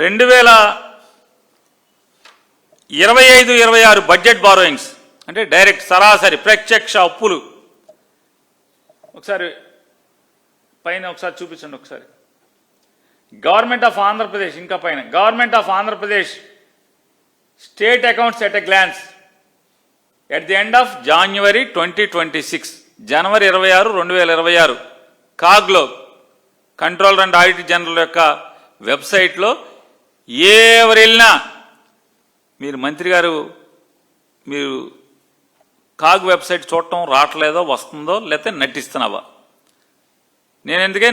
2025-26 budget borrowings అంటే direct సరాసరి ప్రత్యక్ష అప్పులు ఒకసారి పైన ఒకసారి చూపించండి. ఒకసారి గవర్నమెంట్ ఆఫ్ ఆంధ్రప్రదేశ్, ఇంకా పైన government of Andhra Pradesh state accounts at a glance at the end of January 2026, జనవరి 26, 2026 కాగ్లో కంట్రోలర్ అండ్ ఆడిటర్ జనరల్ యొక్క వెబ్సైట్లో ఎవరు వెళ్ళినా మీరు మంత్రి గారు మీరు కాగ్ వెబ్సైట్ చూడటం రావట్లేదో వస్తుందో లేకపోతే నటిస్తున్నావా? నేను ఎందుకే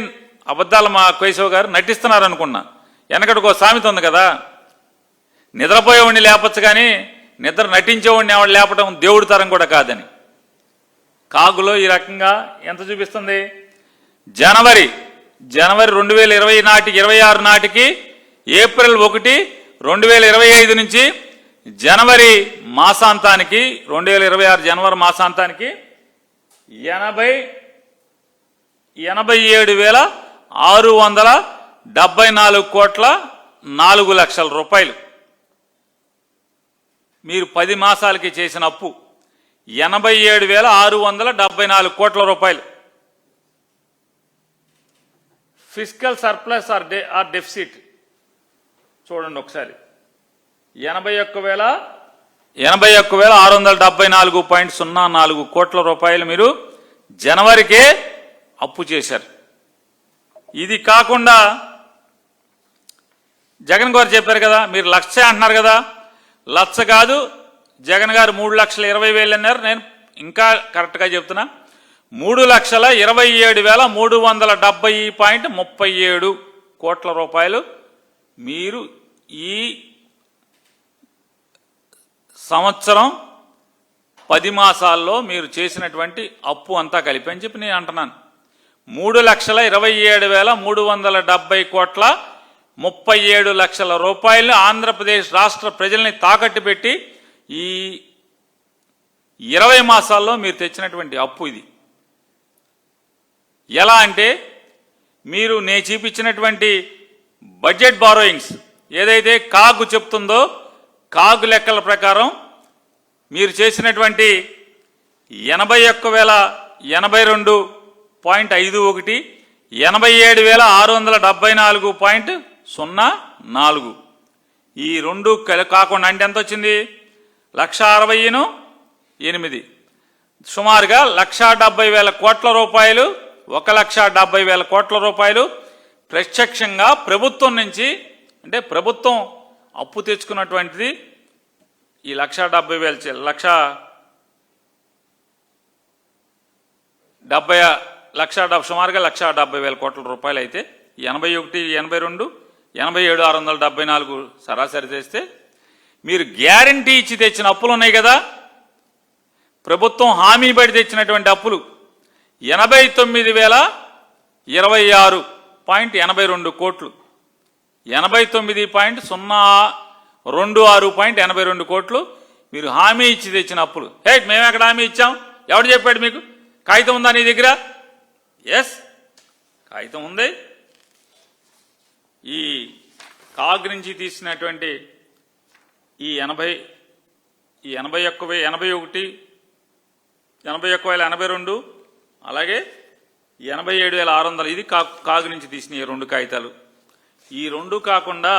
అబద్ధాలు మా కేశవ్ గారు నటిస్తున్నారు అనుకున్నా. వెనకటికో సామెత ఉంది కదా, నిద్రపోయేవాడిని లేపచ్చు కానీ నిద్ర నటించేవాడిని ఎవడు లేపటం దేవుడి తరం కూడా కాదని. కాగులో ఈ రకంగా ఎంత చూపిస్తుంది? జనవరి 2026 నాటికి ఏప్రిల్ 1, 2025 నుంచి జనవరి మాసాంతానికి 2026 జనవరి మాసాంతానికి 87,674 కోట్ల 4 లక్షల రూపాయలు మీరు 10 మాసాలకి చేసిన అప్పు 87,674 కోట్ల రూపాయలు. ఫిస్కల్ సర్ప్లస్ ఆర్ డెఫిసిట్ చూడండి ఒకసారి, 81,674.04 కోట్ల రూపాయలు మీరు జనవరికే అప్పు చేశారు. ఇది కాకుండా జగన్ గారు చెప్పారు కదా, మీరు 1,00,000 అంటున్నారు కదా, 1,00,000 కాదు, జగన్ గారు 3,20,000 అన్నారు. నేను ఇంకా కరెక్ట్గా చెప్తున్నా, 3,27,370.37 కోట్ల రూపాయలు మీరు ఈ సంవత్సరం 10 మాసాల్లో మీరు చేసినటువంటి అప్పు అంతా కలిపి అని చెప్పి నేను అంటున్నాను. 3,27,370.37 లక్షల రూపాయలు ఆంధ్రప్రదేశ్ రాష్ట్ర ప్రజల్ని తాకట్టు పెట్టి ఈ 20 మాసాల్లో మీరు తెచ్చినటువంటి అప్పు ఇది. ఎలా అంటే మీరు నేను చూపించినటువంటి బడ్జెట్ బారోయింగ్స్ ఏదైతే కాగు చెప్తుందో కాగు లెక్కల ప్రకారం మీరు చేసినటువంటి 81,082.51, 87,674.04 ఈ రెండు కాకుండా అంటే ఎంత వచ్చింది? 1,60,8 సుమారుగా 1,70,000 కోట్ల రూపాయలు, 1,70,000 కోట్ల రూపాయలు ప్రత్యక్షంగా ప్రభుత్వం నుంచి, అంటే ప్రభుత్వం అప్పు తెచ్చుకున్నటువంటిది ఈ 1,70,000 సుమారుగా 1,70,000 కోట్ల రూపాయలు అయితే 81, 82, 87,674 సరాసరి తెస్తే మీరు గ్యారంటీ ఇచ్చి తెచ్చిన అప్పులు ఉన్నాయి కదా, ప్రభుత్వం హామీ పడి తెచ్చినటువంటి అప్పులు 89,026.82 కోట్లు, 89.026.82 కోట్లు మీరు హామీ ఇచ్చి తెచ్చిన అప్పులు. మేము ఎక్కడ హామీ ఇచ్చాం? ఎవడు చెప్పాడు మీకు? కాగితం ఉందా నీ దగ్గర? ఎస్, కాగితం ఉంది. ఈ కాగ్ నుంచి తీసినటువంటి ఈ 81,082 అలాగే 87,600 ఇది కాగు నుంచి తీసిన ఈ 2 కాగితాలు. ఈ 2 కాకుండా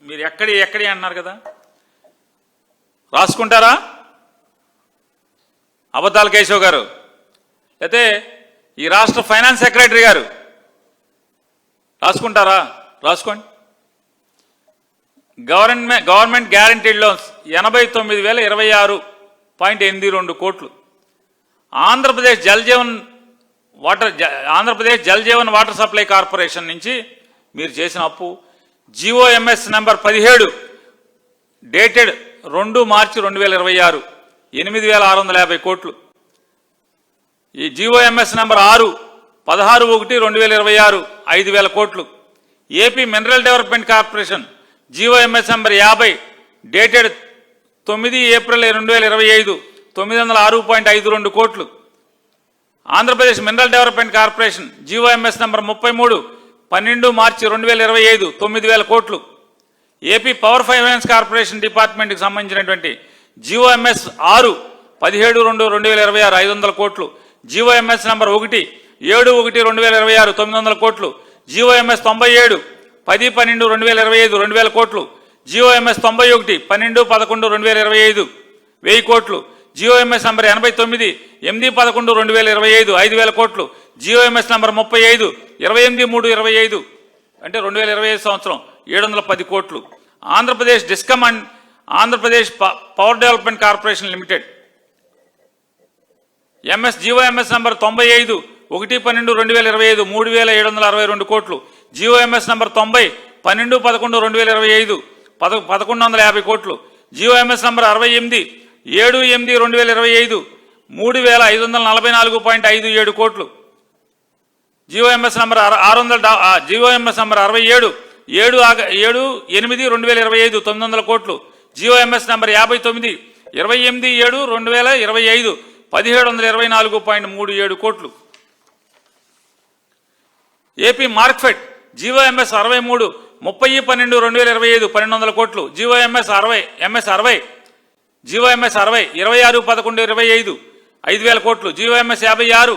మీరు ఎక్కడి అంటున్నారు కదా, రాసుకుంటారా అబద్ధాల కేశవ్ గారు? అయితే ఈ రాష్ట్ర ఫైనాన్స్ సెక్రటరీ గారు రాసుకుంటారా? రాసుకోండి. గవర్నమెంట్ గ్యారంటీడ్ లోన్స్ 89,026.82 కోట్లు. Andhra Pradesh Jal Jeevan water supply corporation నుంచి మీరు చేసిన అప్పు జిఓఎంఎస్ నెంబర్ 17 డేటెడ్ 2 మార్చి 2026 8,650 కోట్లు. ఈ జిఓఎంఎస్ నెంబర్ 6 16/1/2026 5,000 కోట్లు. AP mineral development corporation GOMS number 50 dated 9 April 2025 906.52 కోట్లు. Andhra Pradesh mineral development corporation GOMS number 33 12 మార్చి 2025 9,000 కోట్లు. ఏపీ పవర్ ఫైనాన్స్ కార్పొరేషన్ డిపార్ట్మెంట్కి సంబంధించినటువంటి జీవోఎంఎస్ 6 17/2/2026 500 కోట్లు. జీవోఎంఎస్ నంబర్ 1 7/1/2026 900 కోట్లు. జీవోఎంఎస్ 97 10/12/2025 2,000 కోట్లు. జీవోఎంఎస్ 91 12/11/2025 1000 కోట్లు. జీవోఎంఎస్ నంబర్ 89 8/11/2025 5,000 కోట్లు. జీవోఎంఎస్ నంబర్ 35 28/3/25 అంటే 2025 సంవత్సరం 710 కోట్లు. Andhra Pradesh discom and Andhra Pradesh power development corporation limited GOMS number 95 1/12/2025 3,762 కోట్లు. జీవోఎంఎస్ నంబర్ 90 12/11/2025 1150 కోట్లు. జీవోఎంఎస్ నంబర్ 68 7/8/2025 3,544.57 కోట్లు. జీవోఎంఎస్ నంబర్ 600 జీవోఎంఎస్ నంబర్ 67 7/8/2025 900 కోట్లు. జీవోఎంఎస్ నంబర్ 59 28/7/2025 1724.37 కోట్లు. ఏపీ మార్క్ఫెడ్ జీవోఎంఎస్ 63 30/12/2025 1,200 కోట్లు. జీవోఎంఎస్ 60 జీవోఎంఎస్ 60 26/11/25 5,000 కోట్లు. జీవోఎంఎస్ 56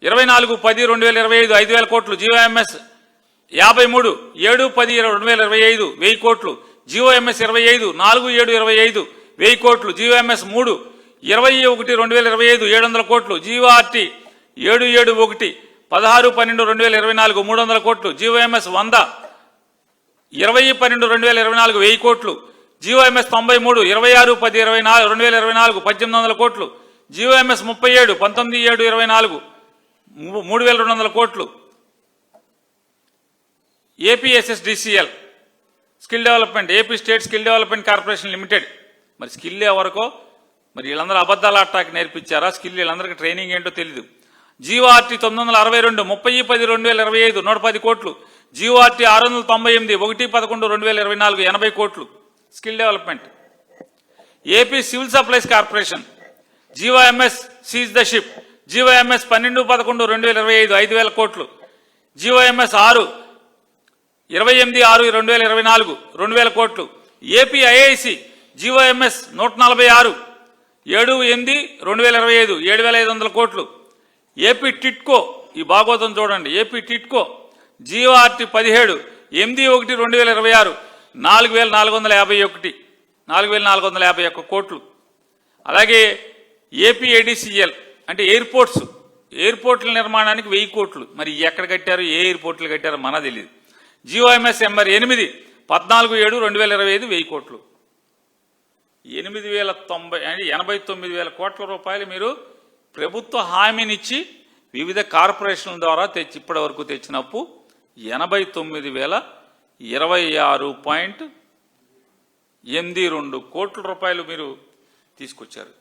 24/10/2025 5,000 కోట్లు. జీవోఎంఎస్ 53 7/10/2025 1000 కోట్లు. జీవోఎంఎస్ 25 4/7/25 1000 కోట్లు. జీవోఎంఎస్ 3 21/2025 700 కోట్లు. జీవోఆర్టీ 771 16/12/2024 300 కోట్లు. జీవోఎంఎస్ 100 20/12/2024 1000 కోట్లు. జీవోఎంఎస్ 93 26/10/2024 1800 కోట్లు. జీవోఎంఎస్ 37 19/7/24 3,200 కోట్లు. APSSDCL skill development AP state skill development corporation limited మరి స్కిల్ ఎవరికో మరి వీళ్ళందరూ అబద్ధాల అట్టాకి నేర్పించారా? స్కిల్ వీళ్ళందరికీ ట్రైనింగ్ ఏంటో తెలియదు. జీవోఆర్టీ 962 30/10/2025 110 కోట్లు. జీవోఆర్టీ 698 1/11/2024 80 కోట్లు. Skill development. AP civil supplies corporation GOMS seize the ship GOMS 12/11/2025 5,000 కోట్లు. జీవోఎంఎస్ 6 28/6/2024 2,000 కోట్లు. ఏపీ ఐఐసి జీవోఎంఎస్ 146 7/8/2025 7,500 కోట్లు. ఏపీ టిట్కో ఈ భాగవతం చూడండి. ఏపీ టిట్కో జీవోఆర్టీ 17 8/1/2026 4,451 కోట్లు. అలాగే ఏపీ ఏడీసీఎల్ అంటే ఎయిర్పోర్ట్ల నిర్మాణానికి 1000 కోట్లు. మరి ఎక్కడ కట్టారు, ఏ ఎయిర్పోర్ట్లు కట్టారో మన తెలియదు. జీవోఎంఎస్ నెంబర్ 8 14/7/2025 1000 కోట్లు. 89,000 కోట్ల రూపాయలు మీరు ప్రభుత్వ హామీనిచ్చి వివిధ కార్పొరేషన్ల ద్వారా ఇప్పటి వరకు తెచ్చిన అప్పు 89,026.82 కోట్ల రూపాయలు మీరు తీసుకొచ్చారు.